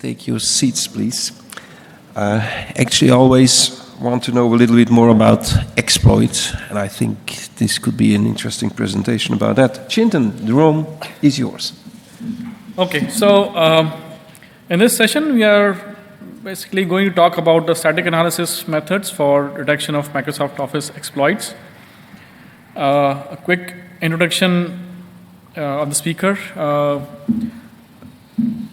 take your seats, please. Actually, I always want to know a little bit more about exploits, and I think this could be an interesting presentation about that. Chintan, the room is yours. Okay, so in this session, we are basically going to talk about the static analysis methods for detection of Microsoft Office exploits. A quick introduction of the speaker.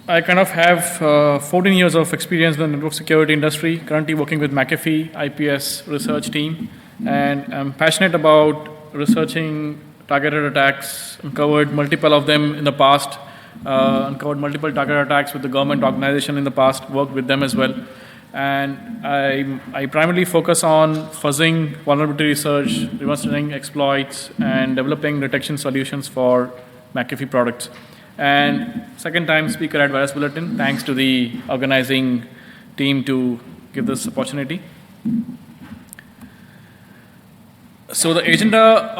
I kind of have 14 years of experience in the network security industry, currently working with McAfee IPS research team, and I'm passionate about researching targeted attacks, uncovered multiple of them in the past, uncovered multiple targeted attacks with the government organization in the past, worked with them as well. And I primarily focus on fuzzing, vulnerability research, reverse engineering exploits, and developing detection solutions for McAfee products. And second time speaker at Virus Bulletin, thanks to the organizing team to give this opportunity. So the agenda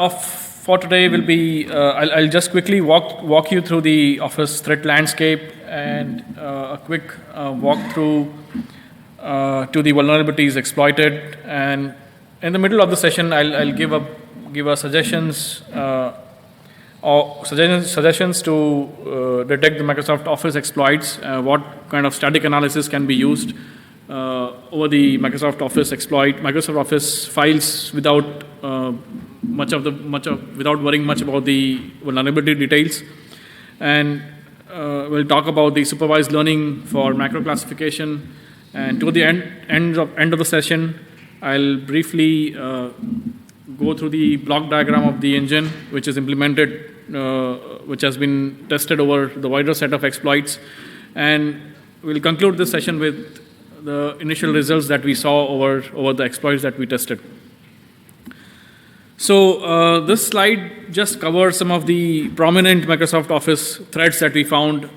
for today will be, I'll just quickly walk you through the Office threat landscape and a quick walkthrough to the vulnerabilities exploited. And in the middle of the session, I'll give a suggestions to detect the Microsoft Office exploits, what kind of static analysis can be used over the Microsoft Office files without without worrying much about the vulnerability details. And we'll talk about the supervised learning for macro classification. And to the end of the session, I'll briefly go through the block diagram of the engine, which is implemented, which has been tested over the wider set of exploits. And we'll conclude this session with the initial results that we saw over the exploits that we tested. So this slide just covers some of the prominent Microsoft Office threats that we found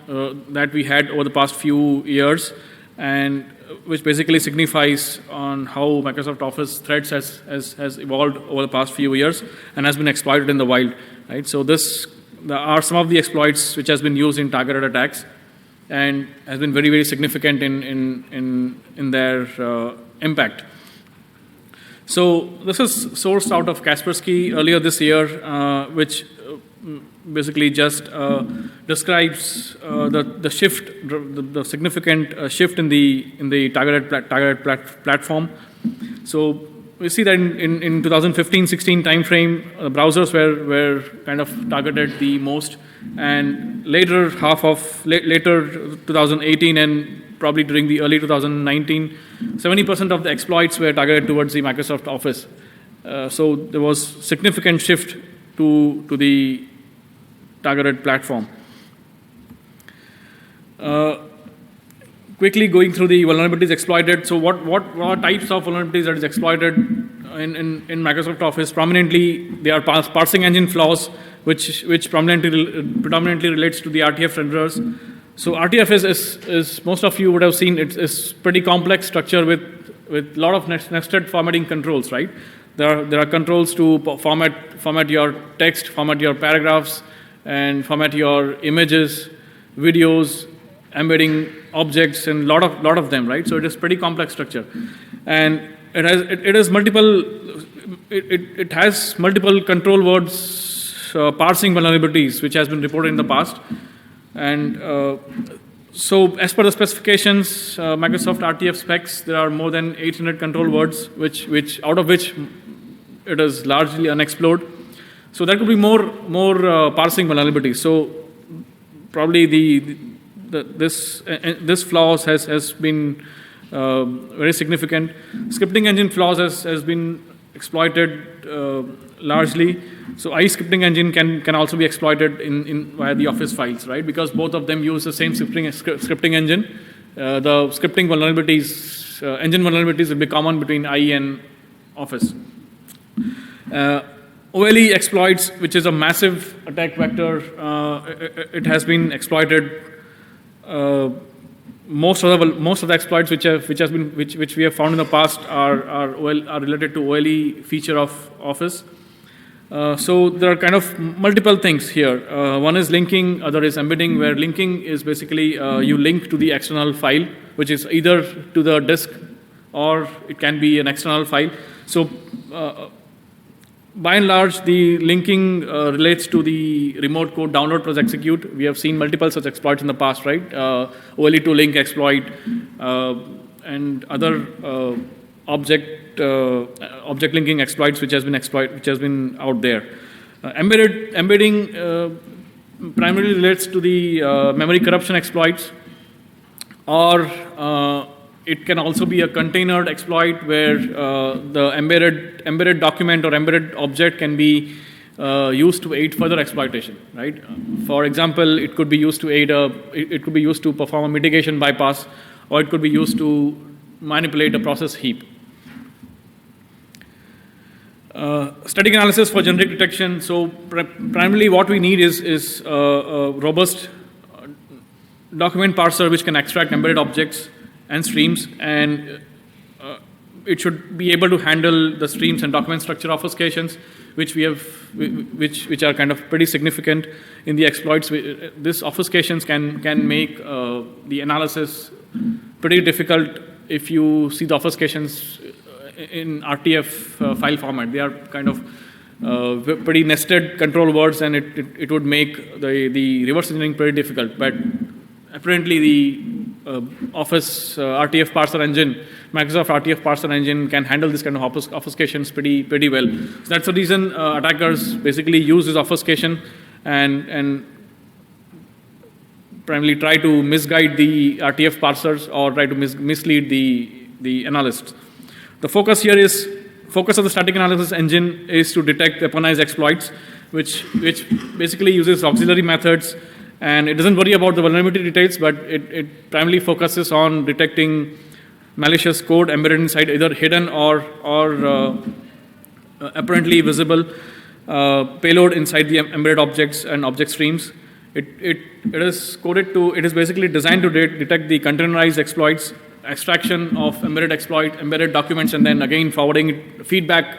that we had over the past few years, and which basically signifies on how Microsoft Office threats has evolved over the past few years and has been exploited in the wild. Right? So there are some of the exploits which has been used in targeted attacks and has been very, very significant in their impact. So this is sourced out of Kaspersky earlier this year, which basically just describes the shift, the significant shift in the targeted platform. So we see that in 2015-16 timeframe, browsers were kind of targeted the most, and later 2018 and probably during the early 2019, 70% of the exploits were targeted towards the Microsoft Office. So there was significant shift to the targeted platform. Quickly going through the vulnerabilities exploited. So what types of vulnerabilities that is exploited in Microsoft Office? Prominently, they are parsing engine flaws, which predominantly relates to the RTF renderers. So RTF is most of you would have seen, it's pretty complex structure with a lot of nested formatting controls, right? There are controls to format your text, format your paragraphs, and format your images, videos, embedding objects, and lot of them, right? So it is pretty complex structure, and it has multiple control words parsing vulnerabilities, which has been reported in the past. And so as per the specifications, Microsoft RTF specs, there are more than 800 control words, which out of which it is largely unexplored. So there could be more parsing vulnerabilities. So probably this flaws has been very significant. Scripting engine flaws has been exploited largely. So scripting engine can also be exploited via the Office files, right? Because both of them use the same scripting engine. The scripting vulnerabilities, engine vulnerabilities will be common between IE and Office. OLE exploits, which is a massive attack vector, it has been exploited. Most of the exploits which we have found in the past are related to OLE feature of Office. So there are kind of multiple things here. One is linking, other is embedding, where linking is basically you link to the external file, which is either to the disk or it can be an external file. So by and large, the linking relates to the remote code download plus execute. We have seen multiple such exploits in the past, right? OLE2 link exploit and other object linking exploits, which has been out there. Embedding primarily relates to the memory corruption exploits, or it can also be a containered exploit where the embedded document or embedded object can be used to aid further exploitation, right? For example, it could be used to perform a mitigation bypass, or it could be used to manipulate a process heap. Static analysis for generic detection. So primarily what we need is a robust document parser which can extract embedded objects and streams, and it should be able to handle the streams and document structure obfuscations, which are kind of pretty significant in the exploits. These obfuscations can make the analysis pretty difficult if you see the obfuscations in RTF file format. They are kind of pretty nested control words, and it would make the reverse engineering pretty difficult. But apparently the Office RTF parser engine, Microsoft RTF parser engine can handle this kind of obfuscations pretty well. So that's the reason attackers basically use this obfuscation and primarily try to misguide the RTF parsers or try to mislead the analysts. The focus of the static analysis engine is to detect weaponized exploits, which basically uses auxiliary methods, and it doesn't worry about the vulnerability details, but it primarily focuses on detecting malicious code embedded inside, either hidden or apparently visible payload inside the embedded objects and object streams. It is basically designed to detect the containerized exploits, extraction of embedded documents, and then again forwarding feedback,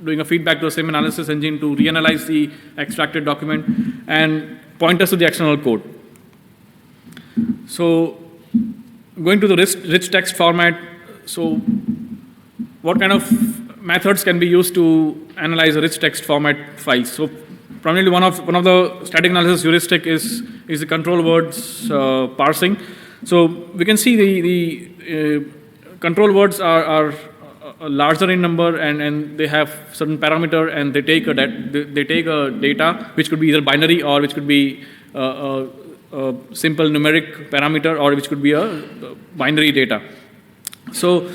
doing a feedback to the same analysis engine to reanalyze the extracted document and point us to the external code. So going to the rich text format, so what kind of methods can be used to analyze a rich text format files? So primarily one of the static analysis heuristic is the control words parsing. So we can see the control words are larger in number, and they have certain parameter, and they take a data which could be either binary or which could be a simple numeric parameter, or which could be a binary data. So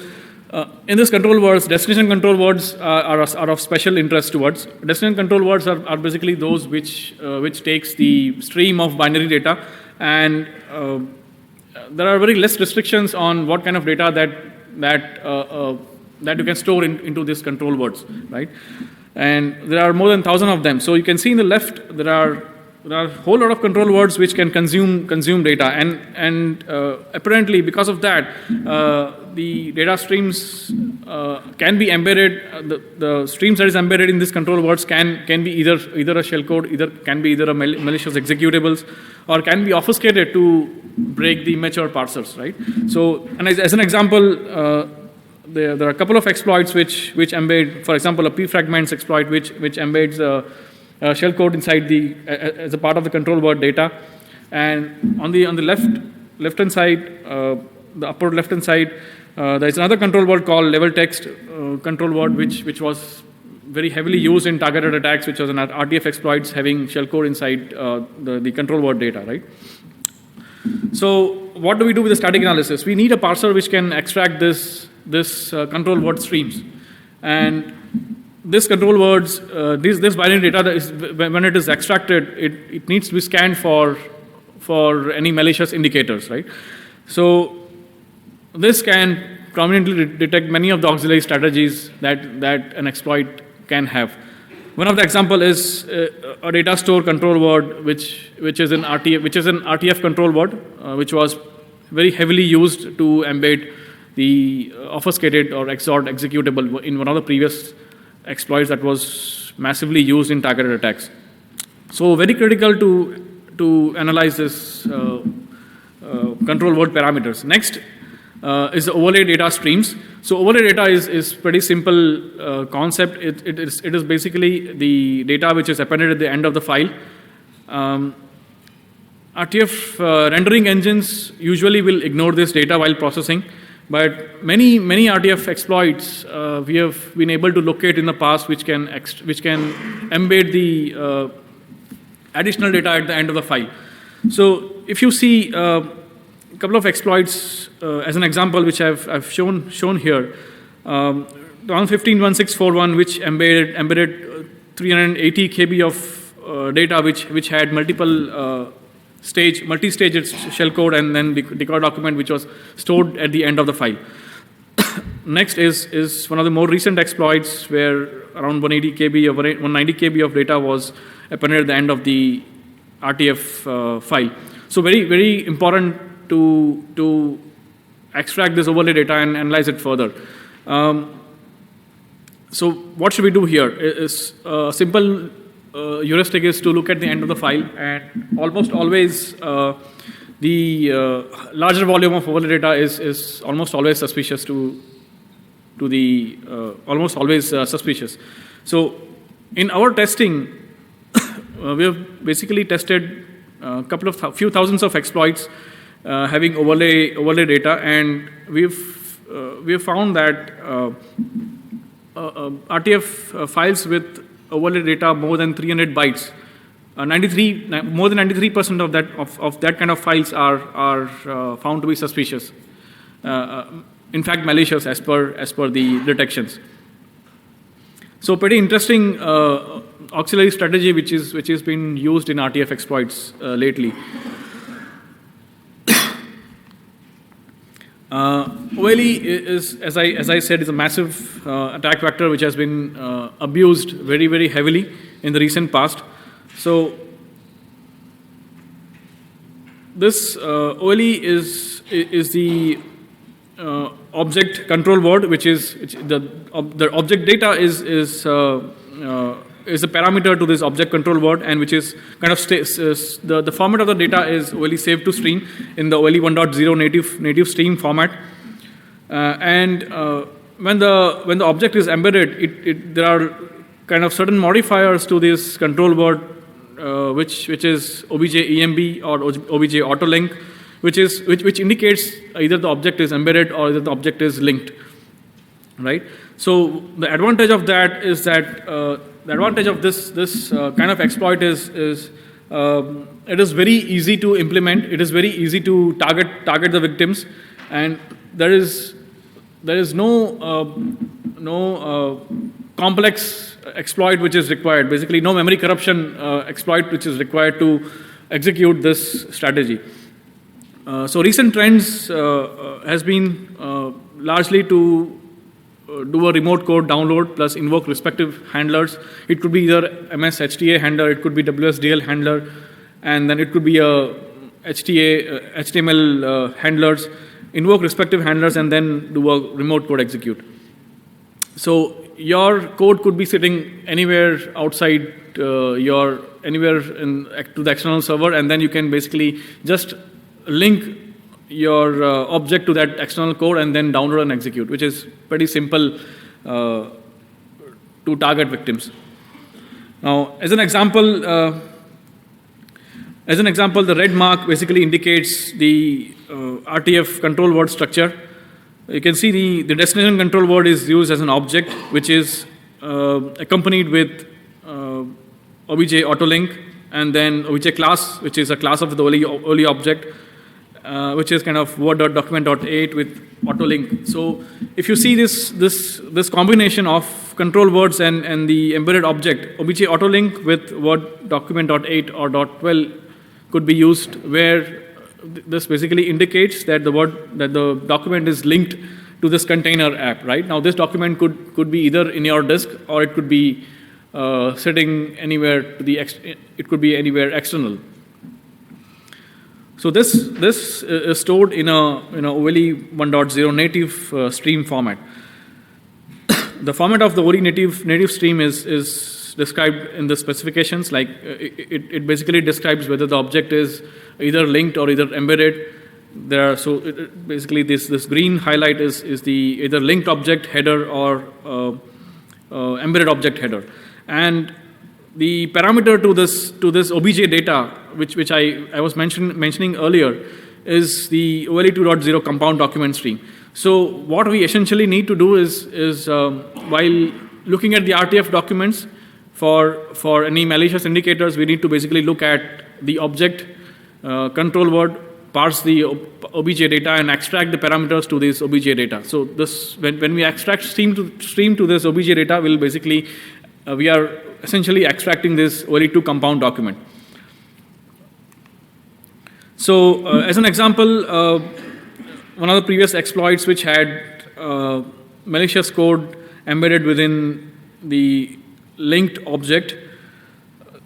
in this control words, destination control words are of special interest to us. Destination control words are basically those which takes the stream of binary data, and there are very less restrictions on what kind of data that you can store into these control words, right? And there are more than 1,000 of them. So you can see in the left there are a whole lot of control words which can consume data, and apparently because of that, the data streams can be embedded. The streams that is embedded in these control words can be either a shellcode, can be either a malicious executables, or can be obfuscated to break the mature parsers, right? So, and as an example, there are a couple of exploits which embed, for example, a p-fragments exploit which embeds a shellcode inside as a part of the control word data. And on the left hand side, the upper left hand side, there is another control word called level text control word which was very heavily used in targeted attacks, which was an RTF exploits having shellcode inside the control word data, right? So what do we do with the static analysis? We need a parser which can extract this control word streams, and this control words, this binary data when it is extracted, it needs to be scanned for any malicious indicators, right? So this can prominently detect many of the auxiliary strategies that an exploit can have. One of the example is a data store control word which is an RTF control word which was very heavily used to embed the obfuscated or XORed executable in one of the previous exploits that was massively used in targeted attacks. So very critical to analyze this control word parameters. Next is the overlay data streams. So overlay data is pretty simple concept. It is basically the data which is appended at the end of the file. RTF rendering engines usually will ignore this data while processing, but many RTF exploits we have been able to locate in the past, which can embed the additional data at the end of the file. So if you see a couple of exploits as an example, which I've shown here, 115.1641, which embedded 380 KB of data, which had multi-stage shellcode and then decoy document, which was stored at the end of the file. Next is one of the more recent exploits where around 180 KB or 190 KB of data was appended at the end of the RTF file. So very, very important to extract this overlay data and analyze it further. So what should we do here? Is simple heuristic is to look at the end of the file, and almost always the larger volume of overlay data is almost always suspicious almost always suspicious. So in our testing, we have basically tested a few thousands of exploits having overlay data, and we've found that RTF files with overlay data more than 300 bytes, more than 93% of that kind of files are found to be suspicious. In fact, malicious as per the detections. So pretty interesting auxiliary strategy which is been used in RTF exploits lately. OLE is, as I said, is a massive attack vector which has been abused very, very heavily in the recent past. So this OLE is the object control word, which the object data is a parameter to this object control word, and which is kind of the format of the data is OLE save to stream in the OLE 1.0 native stream format. And when the object is embedded, there are kind of certain modifiers to this control word, which is obj emb or obj autolink, which indicates either the object is embedded or either the object is linked, right? So the advantage of that is that the advantage of this kind of exploit is it is very easy to implement. It is very easy to target the victims, and there is no complex exploit which is required. Basically, no memory corruption exploit which is required to execute this strategy. So recent trends has been largely to do a remote code download plus invoke respective handlers. It could be either MS-HTA handler, it could be WSDL handler, and then it could be a HTML handlers, invoke respective handlers, and then do a remote code execute. So your code could be sitting anywhere outside anywhere to the external server, and then you can basically just link your object to that external code and then download and execute, which is pretty simple to target victims. Now, as an example, the red mark basically indicates the RTF control word structure. You can see the destination control word is used as an object, which is accompanied with obj autolink, and then obj class, which is a class of the OLE object, which is kind of word.document.8 with autolink. So if you see this combination of control words and the embedded object, obj autolink with word document.8 or .12 could be used, where this basically indicates that the document is linked to this container app, right? Now this document could be either in your disk, or it could be sitting anywhere it could be anywhere external. So this is stored in a OLE 1.0 native stream format. The format of the OLE native stream is described in the specifications. Like it basically describes whether the object is either linked or either embedded. Basically this green highlight is the either linked object header or embedded object header. And the parameter to this obj data, which I was mentioning earlier, is the OLE 2.0 compound document stream. So what we essentially need to do is while looking at the RTF documents for any malicious indicators, we need to basically look at the object control word, parse the obj data, and extract the parameters to this obj data. So this when we extract stream to this obj data, will basically we are essentially extracting this OLE2 compound document. So as an example, one of the previous exploits which had malicious code embedded within the linked object.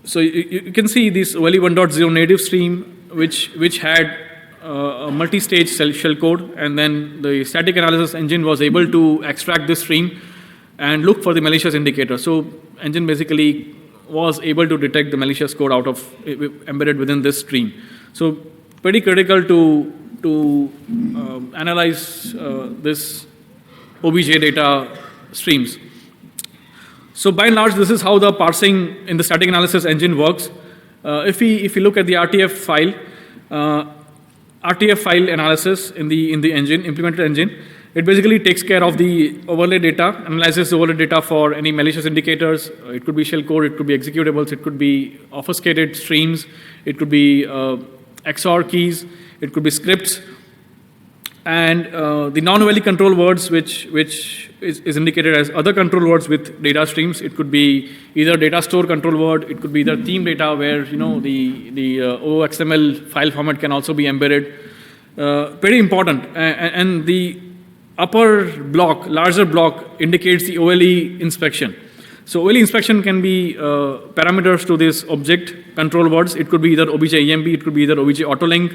So you can see this OLE 1.0 native stream which had a multi-stage shell code, and then the static analysis engine was able to extract this stream and look for the malicious indicator. So engine basically was able to detect the malicious code embedded within this stream. So pretty critical to analyze this obj data streams. So by and large, this is how the parsing in the static analysis engine works. If we look at the RTF file analysis in the engine, implemented engine, it basically takes care of the overlay data, analyzes the overlay data for any malicious indicators. It could be shell code, it could be executables, it could be obfuscated streams, it could be XOR keys, it could be scripts, and the non-OLE control words, which is indicated as other control words with data streams. It could be either data store control word, it could be either theme data, where the XML file format can also be embedded. Pretty important, and the upper block, larger block, indicates the OLE inspection. So OLE inspection can be parameters to this object control words. It could be either obj EMB, it could be either obj autolink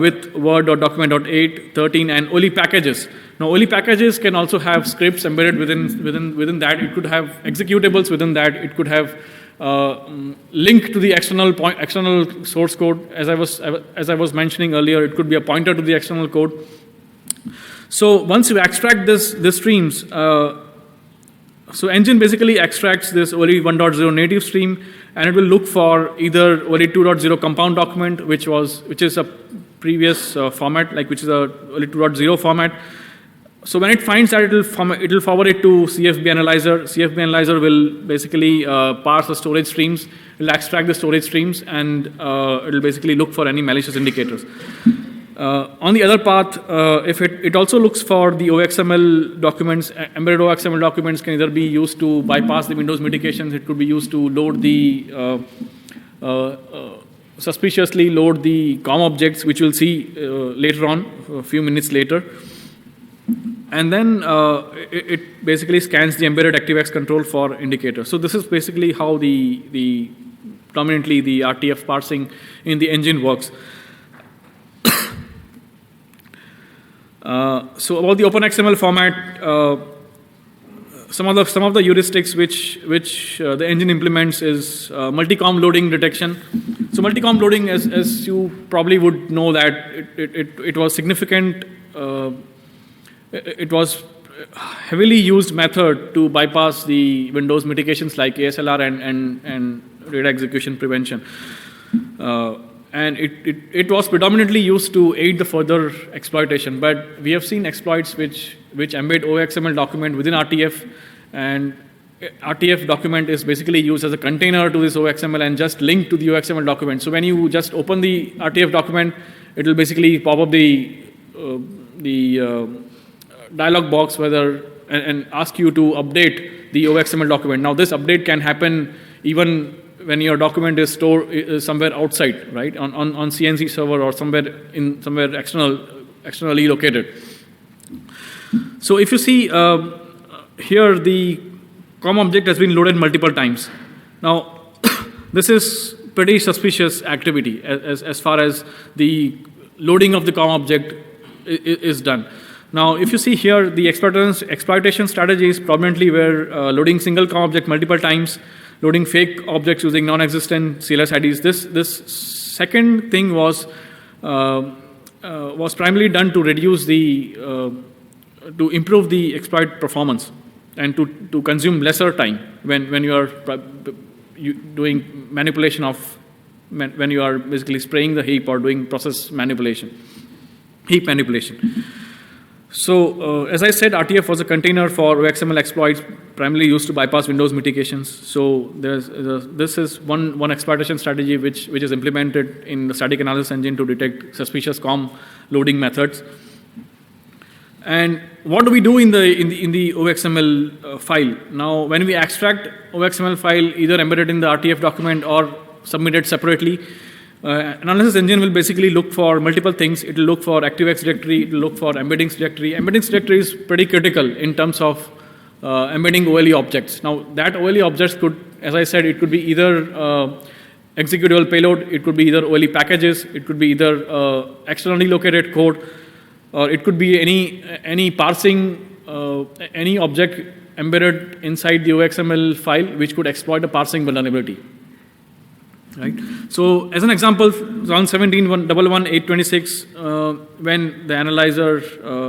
with word.document.8, 13, and OLE packages. Now OLE packages can also have scripts embedded within that. It could have executables within that. It could have link to the external source code. As I was mentioning earlier, it could be a pointer to the external code. So once you extract this streams, so engine basically extracts this OLE 1.0 native stream, and it will look for either OLE 2.0 compound document, which is a previous format, like which is a OLE 2.0 format. So when it finds that, it will forward it to CFB analyzer. CFB analyzer will basically parse the storage streams, it will extract the storage streams, and it will basically look for any malicious indicators. On the other path, if it also looks for the OXML documents. Embedded OXML documents can either be used to bypass the Windows mitigations. It could be used to load the suspiciously load the COM objects, which we'll see later on, a few minutes later. And then it basically scans the embedded ActiveX control for indicators. So this is basically how the predominantly the RTF parsing in the engine works. So about the OpenXML format, some of the heuristics which the engine implements is multi-com loading detection. So multi-com loading, as you probably would know, that it was significant. It was heavily used method to bypass the Windows mitigations like ASLR and data execution prevention. And it was predominantly used to aid the further exploitation. But we have seen exploits which embed OXML document within RTF, and RTF document is basically used as a container to this OXML and just linked to the OXML document. So when you just open the RTF document, it will basically pop up the dialog box and ask you to update the OXML document. Now this update can happen even when your document is stored somewhere outside, right, on CNC server or somewhere externally located. So if you see here, the COM object has been loaded multiple times. Now this is pretty suspicious activity as far as the loading of the COM object is done. Now, if you see here, the exploitation strategies prominently were loading single COM object multiple times, loading fake objects using non-existent CLS IDs. This second thing was primarily done to reduce to improve the exploit performance and to consume lesser time when you are doing manipulation when you are basically spraying the heap or doing process manipulation, heap manipulation. So, as I said, RTF was a container for XML exploits primarily used to bypass Windows mitigations. So, this is one exploitation strategy which is implemented in the static analysis engine to detect suspicious COM loading methods. And what do we do in the OXML file? Now, when we extract OXML file, either embedded in the RTF document or submitted separately, analysis engine will basically look for multiple things. It will look for ActiveX directory, it will look for embeddings directory. Embeddings directory is pretty critical in terms of embedding OLE objects. Now, that OLE objects could, as I said, it could be either executable payload, it could be either OLE packages, it could be either externally located code, or it could be any parsing, any object embedded inside the OXML file which could exploit a parsing vulnerability. Right. So, as an example, round 17.1.1.826, when the analyzer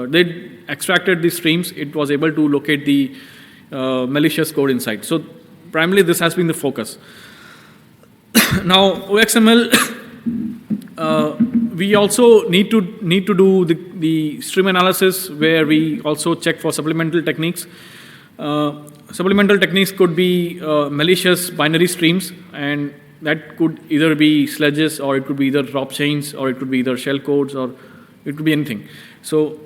did extracted the streams, it was able to locate the malicious code inside. So, primarily this has been the focus. Now, OXML, we also need to do the stream analysis where we also check for supplemental techniques. Supplemental techniques could be malicious binary streams, and that could either be sledges, or it could be either drop chains, or it could be either shell codes, or it could be anything. So,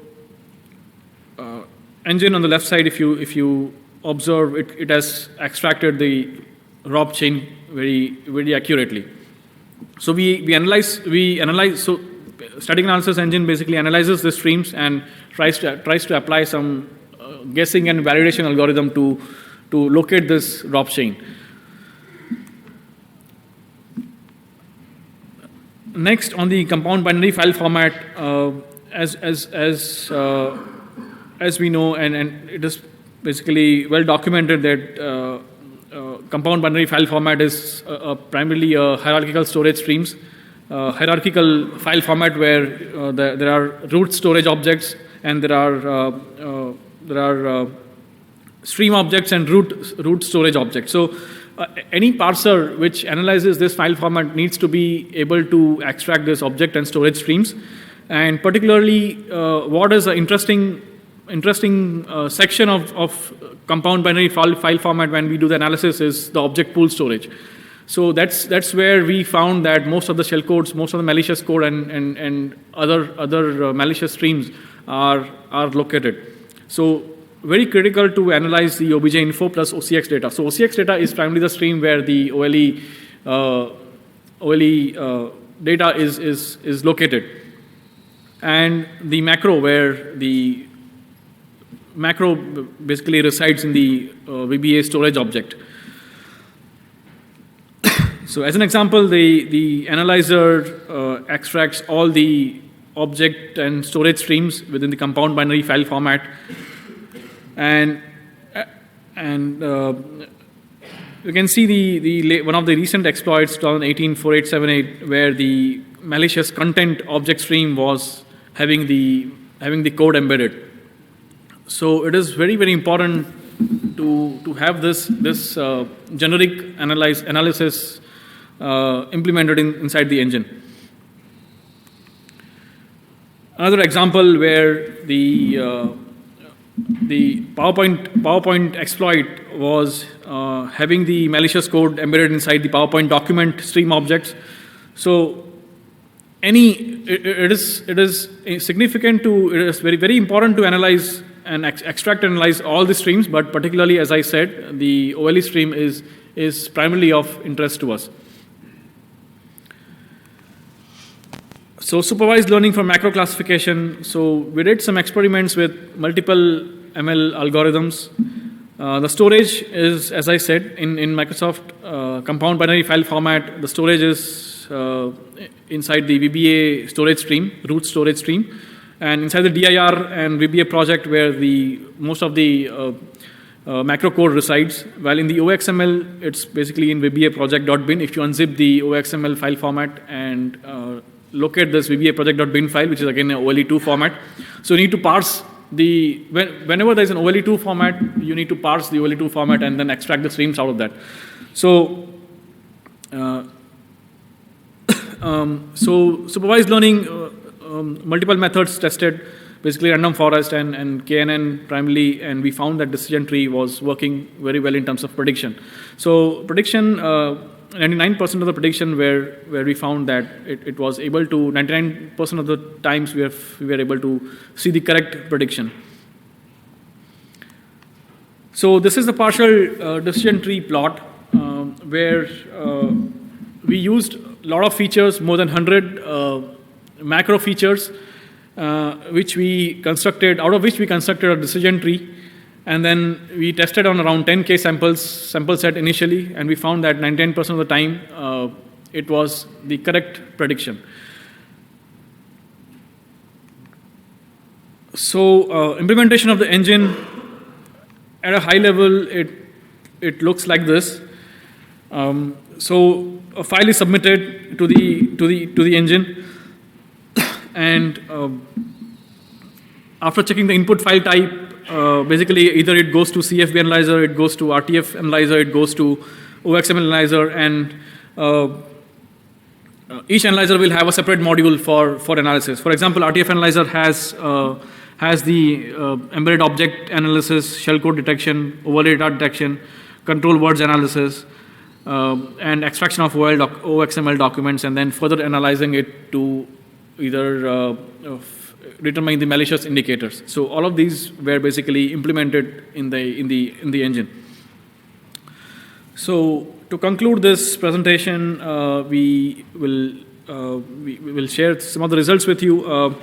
engine on the left side, if you observe, it has extracted the drop chain very accurately. So we analyze. So, static analysis engine basically analyzes the streams and tries to apply some guessing and validation algorithm to locate this drop chain. Next, on the compound binary file format, as we know, and it is basically well documented that compound binary file format is primarily a hierarchical storage streams, hierarchical file format where there are root storage objects and there are stream objects and root storage objects. So, any parser which analyzes this file format needs to be able to extract this object and storage streams. And particularly, what is an interesting section of compound binary file format when we do the analysis is the object pool storage. So that's where we found that most of the shell codes, most of the malicious code, and other malicious streams are located. So, very critical to analyze the OBJ info plus OCX data. So, OCX data is primarily the stream where the OLE data is located, and the macro where the macro basically resides in the VBA storage object. So, as an example, the analyzer extracts all the object and storage streams within the compound binary file format. And you can see one of the recent exploits, 2018-4878, where the malicious content object stream was having the code embedded. So it is very important to have this generic analysis implemented inside the engine. Another example where the PowerPoint exploit was having the malicious code embedded inside the PowerPoint document stream objects. So, it is significant it is very important to analyze and extract and analyze all the streams, but particularly, as I said, the OLE stream is primarily of interest to us. So, supervised learning from macro classification. So, we did some experiments with multiple ML algorithms. The storage is, as I said, in Microsoft compound binary file format. The storage is inside the VBA storage stream, root storage stream, And inside the DIR and VBA project where most of the macro code resides, while in the OXML, it's basically in VBA project.bin. If you unzip the OXML file format and locate this VBA project.bin file, which is again an OLE2 format. So you need to parse whenever there's an OLE2 format, you need to parse the OLE2 format and then extract the streams out of that. So, so supervised learning, multiple methods tested, basically random forest and KNN primarily, and we found that decision tree was working very well in terms of prediction. So prediction, 99% of the prediction where we found that it was able to, 99% of the times we were able to see the correct prediction. So this is the partial decision tree plot where we used a lot of features, more than 100 macro features, which we constructed, out of which we constructed a decision tree. And then we tested on around 10K sample set initially, and we found that 99% of the time it was the correct prediction. So implementation of the engine at a high level, it looks like this. So a file is submitted to the engine, and after checking the input file type, basically either it goes to CFB analyzer, it goes to RTF analyzer, it goes to OXML analyzer, and each analyzer will have a separate module for analysis. For example, RTF analyzer has the embedded object analysis, shellcode detection, overlay data detection, control words analysis, and extraction of OXML documents, and then further analyzing it to either determine the malicious indicators. So all of these were basically implemented in the engine. So to conclude this presentation, we will share some of the results with you.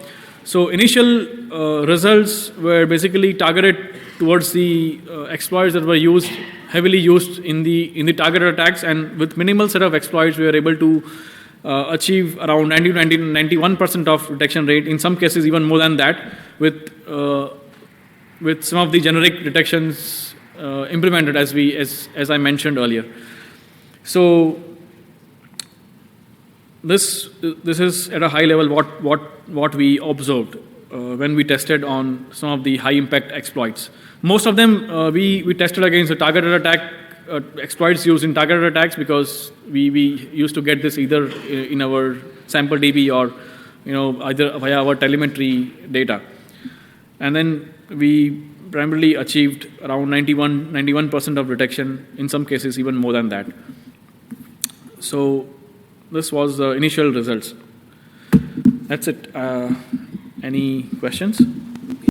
So initial results were basically targeted towards the exploits that were heavily used in the targeted attacks, and with minimal set of exploits, we were able to achieve around 91% of detection rate. In some cases, even more than that, with some of the generic detections implemented as I mentioned earlier. So this is at a high level what we observed when we tested on some of the high impact exploits. Most of them we tested against the targeted attack exploits used in targeted attacks, because we used to get this either in our sample DB or either via our telemetry data. And then we primarily achieved around 91% of detection, in some cases even more than that. So this was the initial results. That's it. Any questions?